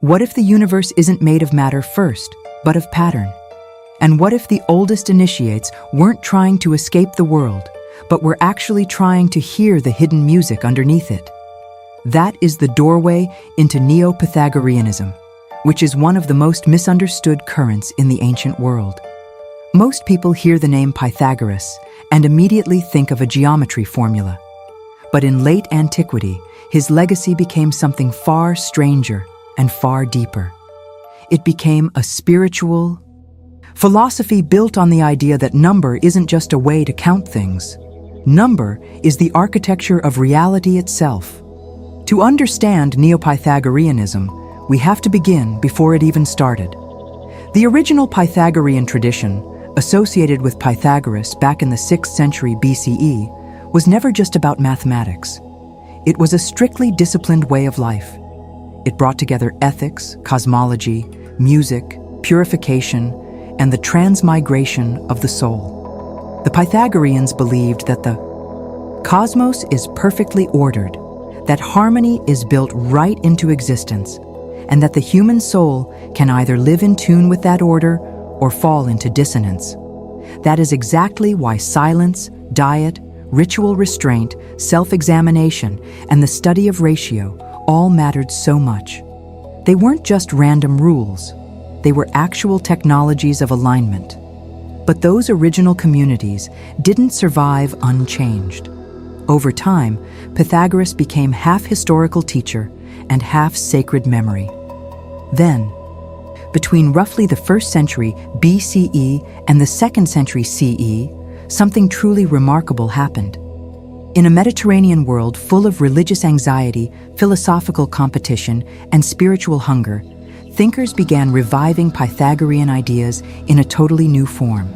What if the universe isn't made of matter first, but of pattern? And what if the oldest initiates weren't trying to escape the world, but were actually trying to hear the hidden music underneath it? That is the doorway into Neopythagoreanism, which is one of the most misunderstood currents in the ancient world. Most people hear the name Pythagoras and immediately think of a geometry formula. But in late antiquity, his legacy became something far stranger and far deeper. It became a spiritual philosophy built on the idea that number isn't just a way to count things. Number is the architecture of reality itself. To understand Neopythagoreanism, we have to begin before it even started. The original Pythagorean tradition, associated with Pythagoras back in the 6th century BCE, was never just about mathematics. It was a strictly disciplined way of life. It brought together ethics, cosmology, music, purification, and the transmigration of the soul. The Pythagoreans believed that the cosmos is perfectly ordered, that harmony is built right into existence, and that the human soul can either live in tune with that order or fall into dissonance. That is exactly why silence, diet, ritual restraint, self-examination, and the study of ratio all mattered so much. They weren't just random rules. They were actual technologies of alignment. But those original communities didn't survive unchanged. Over time, Pythagoras became half historical teacher and half sacred memory. Then, between roughly the 1st century BCE and the 2nd century CE, something truly remarkable happened. In a Mediterranean world full of religious anxiety, philosophical competition, and spiritual hunger, thinkers began reviving Pythagorean ideas in a totally new form.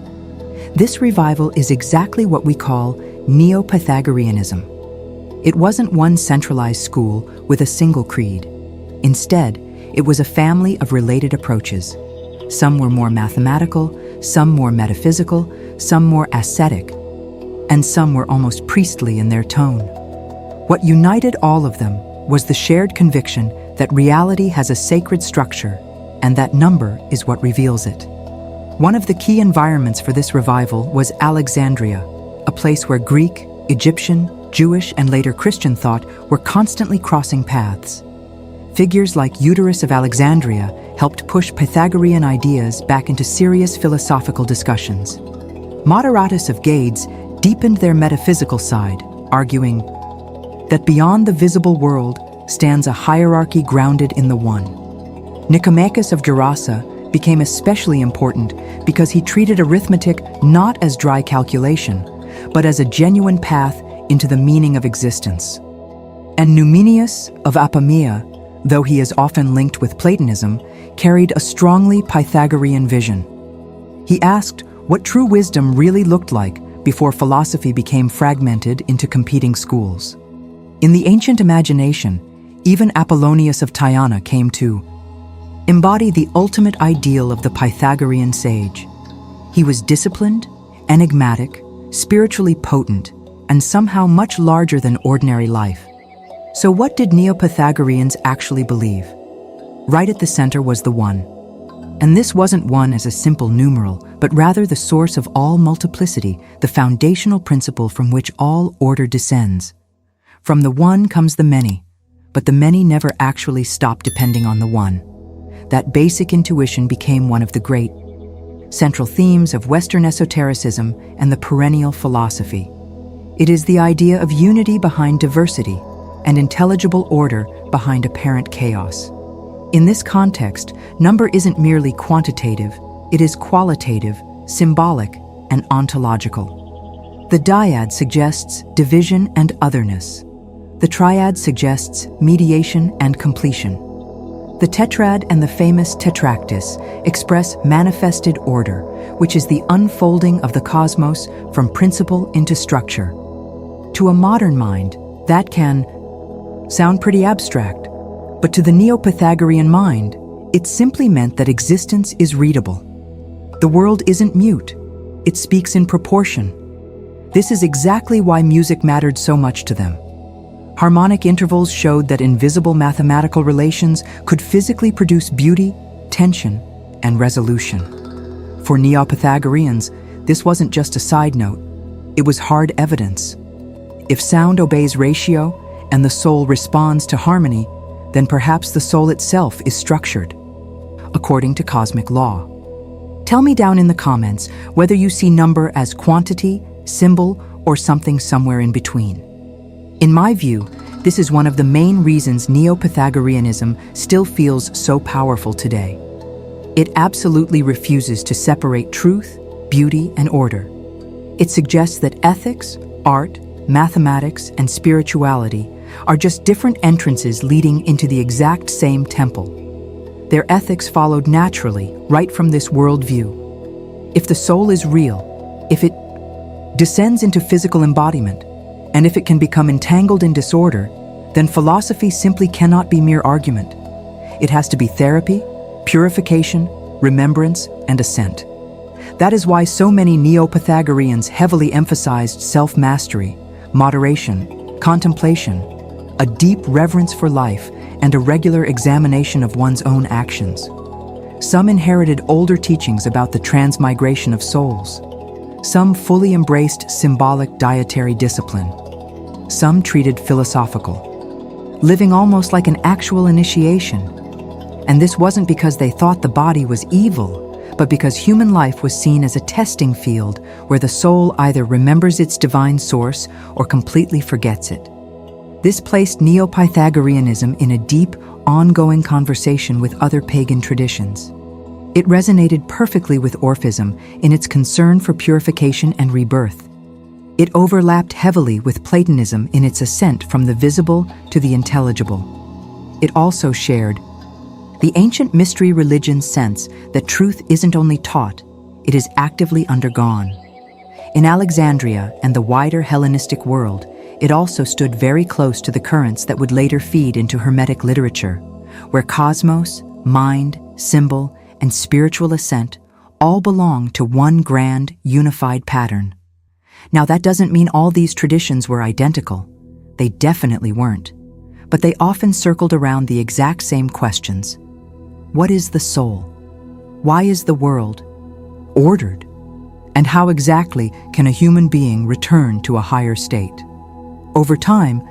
This revival is exactly what we call Neopythagoreanism. It wasn't one centralized school with a single creed. Instead, it was a family of related approaches. Some were more mathematical, some more metaphysical, some more ascetic, and some were almost priestly in their tone. What united all of them was the shared conviction that reality has a sacred structure and that number is what reveals it. One of the key environments for this revival was Alexandria, a place where Greek, Egyptian, Jewish, and later Christian thought were constantly crossing paths. Figures like Eudorus of Alexandria helped push Pythagorean ideas back into serious philosophical discussions. Moderatus of Gades deepened their metaphysical side, arguing that beyond the visible world stands a hierarchy grounded in the One. Nicomachus of Gerasa became especially important because he treated arithmetic not as dry calculation, but as a genuine path into the meaning of existence. And Numenius of Apamea, though he is often linked with Platonism, carried a strongly Pythagorean vision. He asked what true wisdom really looked like before philosophy became fragmented into competing schools. In the ancient imagination, even Apollonius of Tyana came to embody the ultimate ideal of the Pythagorean sage. He was disciplined, enigmatic, spiritually potent, and somehow much larger than ordinary life. So what did Neopythagoreans actually believe? Right at the center was the One. And this wasn't one as a simple numeral, but rather the source of all multiplicity, the foundational principle from which all order descends. From the One comes the many, but the many never actually stop depending on the One. That basic intuition became one of the great central themes of Western esotericism and the perennial philosophy. It is the idea of unity behind diversity and intelligible order behind apparent chaos. In this context, number isn't merely quantitative, it is qualitative, symbolic, and ontological. The dyad suggests division and otherness. The triad suggests mediation and completion. The tetrad and the famous tetractys express manifested order, which is the unfolding of the cosmos from principle into structure. To a modern mind, that can sound pretty abstract, but to the Neopythagorean mind, it simply meant that existence is readable. The world isn't mute, it speaks in proportion. This is exactly why music mattered so much to them. Harmonic intervals showed that invisible mathematical relations could physically produce beauty, tension, and resolution. For Neopythagoreans, this wasn't just a side note, it was hard evidence. If sound obeys ratio and the soul responds to harmony, then perhaps the soul itself is structured, according to cosmic law. Tell me down in the comments whether you see number as quantity, symbol, or something somewhere in between. In my view, this is one of the main reasons Neopythagoreanism still feels so powerful today. It absolutely refuses to separate truth, beauty, and order. It suggests that ethics, art, mathematics, and spirituality are just different entrances leading into the exact same temple. Their ethics followed naturally, right from this worldview. If the soul is real, if it descends into physical embodiment, and if it can become entangled in disorder, then philosophy simply cannot be mere argument. It has to be therapy, purification, remembrance, and ascent. That is why so many Neopythagoreans heavily emphasized self-mastery, moderation, contemplation, a deep reverence for life, and a regular examination of one's own actions. Some inherited older teachings about the transmigration of souls. Some fully embraced symbolic dietary discipline. Some treated philosophical, living almost like an actual initiation. And this wasn't because they thought the body was evil, but because human life was seen as a testing field where the soul either remembers its divine source or completely forgets it. This placed Neopythagoreanism in a deep, ongoing conversation with other pagan traditions. It resonated perfectly with Orphism in its concern for purification and rebirth. It overlapped heavily with Platonism in its ascent from the visible to the intelligible. It also shared the ancient mystery religion's sense that truth isn't only taught, it is actively undergone. In Alexandria and the wider Hellenistic world, it also stood very close to the currents that would later feed into Hermetic literature, where cosmos, mind, symbol, and spiritual ascent all belong to one grand, unified pattern. Now, that doesn't mean all these traditions were identical. They definitely weren't. But they often circled around the exact same questions. What is the soul? Why is the world ordered? And how exactly can a human being return to a higher state? Over time,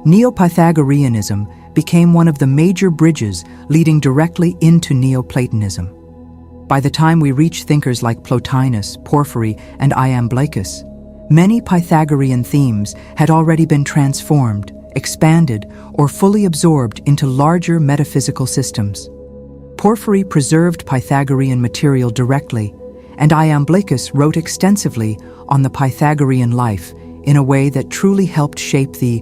Neopythagoreanism became one of the major bridges leading directly into Neoplatonism. By the time we reach thinkers like Plotinus, Porphyry, and Iamblichus, many Pythagorean themes had already been transformed, expanded, or fully absorbed into larger metaphysical systems. Porphyry preserved Pythagorean material directly, and Iamblichus wrote extensively on the Pythagorean life in a way that truly helped shape the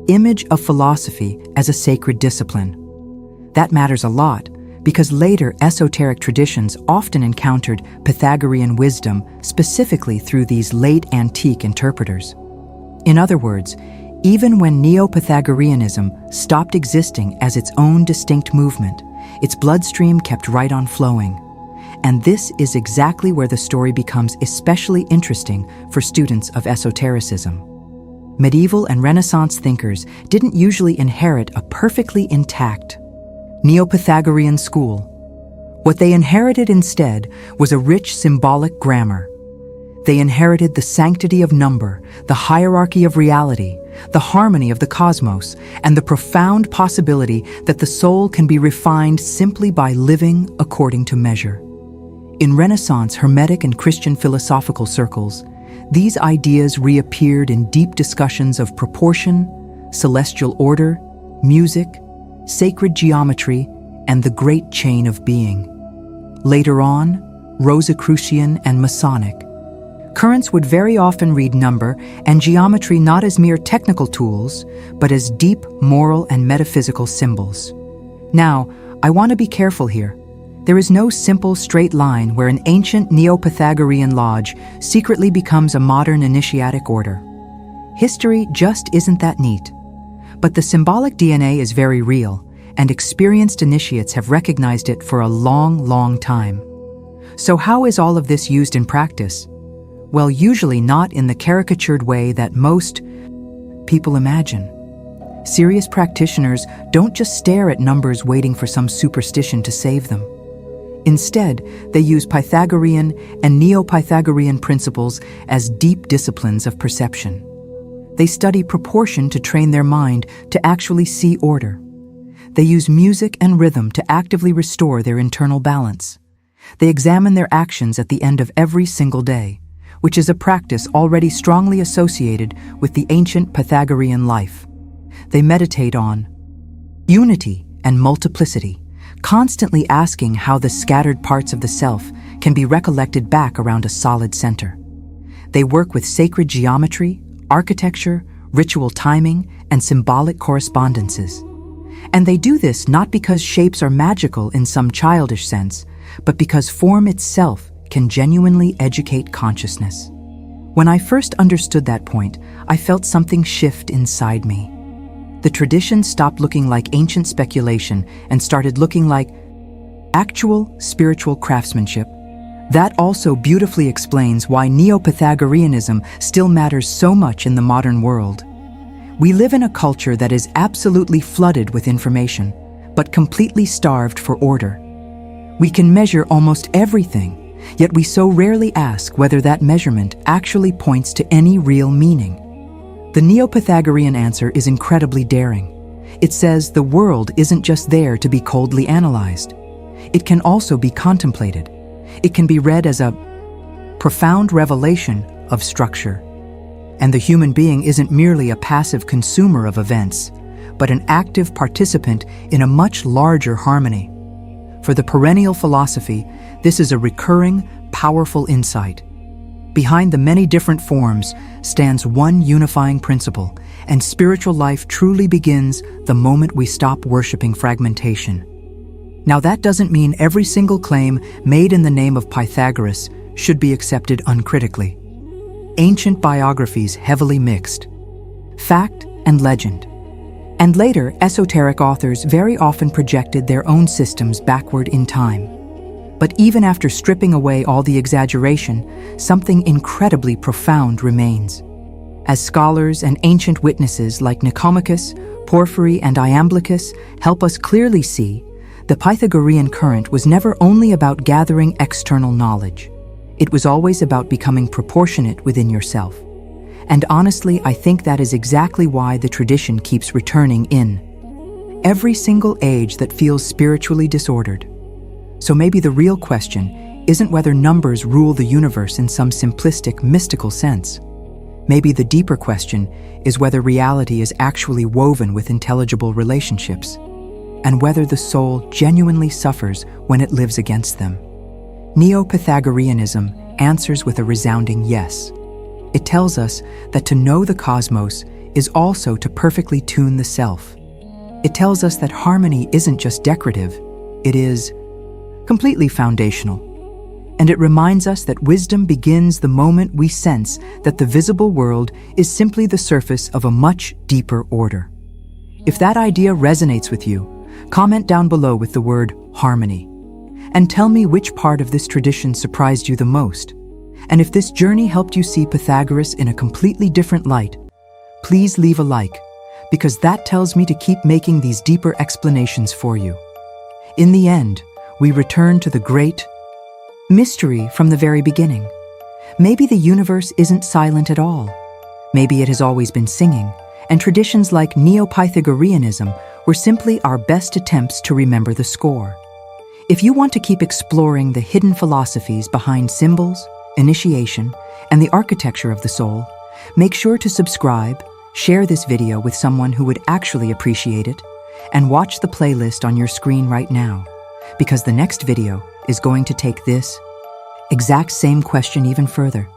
image of philosophy as a sacred discipline. That matters a lot because later esoteric traditions often encountered Pythagorean wisdom specifically through these late antique interpreters. In other words, even when Neopythagoreanism stopped existing as its own distinct movement, its bloodstream kept right on flowing. And this is exactly where the story becomes especially interesting for students of esotericism. Medieval and Renaissance thinkers didn't usually inherit a perfectly intact Neopythagorean school. What they inherited instead was a rich symbolic grammar. They inherited the sanctity of number, the hierarchy of reality, the harmony of the cosmos, and the profound possibility that the soul can be refined simply by living according to measure. In Renaissance Hermetic and Christian philosophical circles, these ideas reappeared in deep discussions of proportion, celestial order, music, sacred geometry, and the great chain of being. Later on, Rosicrucian and Masonic, currents would very often read number and geometry not as mere technical tools, but as deep moral and metaphysical symbols. Now, I want to be careful here. There is no simple straight line where an ancient Neopythagorean lodge secretly becomes a modern initiatic order. History just isn't that neat. But the symbolic DNA is very real, and experienced initiates have recognized it for a long, long time. So how is all of this used in practice? Well, usually not in the caricatured way that most people imagine. Serious practitioners don't just stare at numbers waiting for some superstition to save them. Instead, they use Pythagorean and Neopythagorean principles as deep disciplines of perception. They study proportion to train their mind to actually see order. They use music and rhythm to actively restore their internal balance. They examine their actions at the end of every single day, which is a practice already strongly associated with the ancient Pythagorean life. They meditate on unity and multiplicity, constantly asking how the scattered parts of the self can be recollected back around a solid center. They work with sacred geometry, architecture, ritual timing, and symbolic correspondences. And they do this not because shapes are magical in some childish sense, but because form itself can genuinely educate consciousness. When I first understood that point, I felt something shift inside me. The tradition stopped looking like ancient speculation and started looking like actual spiritual craftsmanship. That also beautifully explains why Neopythagoreanism still matters so much in the modern world. We live in a culture that is absolutely flooded with information, but completely starved for order. We can measure almost everything, yet we so rarely ask whether that measurement actually points to any real meaning. The Neopythagorean answer is incredibly daring. It says the world isn't just there to be coldly analyzed. It can also be contemplated. It can be read as a profound revelation of structure. And the human being isn't merely a passive consumer of events, but an active participant in a much larger harmony. For the perennial philosophy, this is a recurring, powerful insight. Behind the many different forms stands one unifying principle, and spiritual life truly begins the moment we stop worshiping fragmentation. Now, that doesn't mean every single claim made in the name of Pythagoras should be accepted uncritically. Ancient biographies heavily mixed fact and legend. And later, esoteric authors very often projected their own systems backward in time. But even after stripping away all the exaggeration, something incredibly profound remains. As scholars and ancient witnesses like Nicomachus, Porphyry, and Iamblichus help us clearly see, the Pythagorean current was never only about gathering external knowledge. It was always about becoming proportionate within yourself. And honestly, I think that is exactly why the tradition keeps returning in every single age that feels spiritually disordered. So maybe the real question isn't whether numbers rule the universe in some simplistic, mystical sense. Maybe the deeper question is whether reality is actually woven with intelligible relationships, and whether the soul genuinely suffers when it lives against them. Neopythagoreanism answers with a resounding yes. It tells us that to know the cosmos is also to perfectly tune the self. It tells us that harmony isn't just decorative, it is completely foundational. And it reminds us that wisdom begins the moment we sense that the visible world is simply the surface of a much deeper order. If that idea resonates with you, comment down below with the word harmony. And tell me which part of this tradition surprised you the most. And if this journey helped you see Pythagoras in a completely different light, please leave a like, because that tells me to keep making these deeper explanations for you. In the end, we return to the great mystery from the very beginning. Maybe the universe isn't silent at all. Maybe it has always been singing, and traditions like Neopythagoreanism were simply our best attempts to remember the score. If you want to keep exploring the hidden philosophies behind symbols, initiation, and the architecture of the soul, make sure to subscribe, share this video with someone who would actually appreciate it, and watch the playlist on your screen right now, because the next video is going to take this exact same question even further.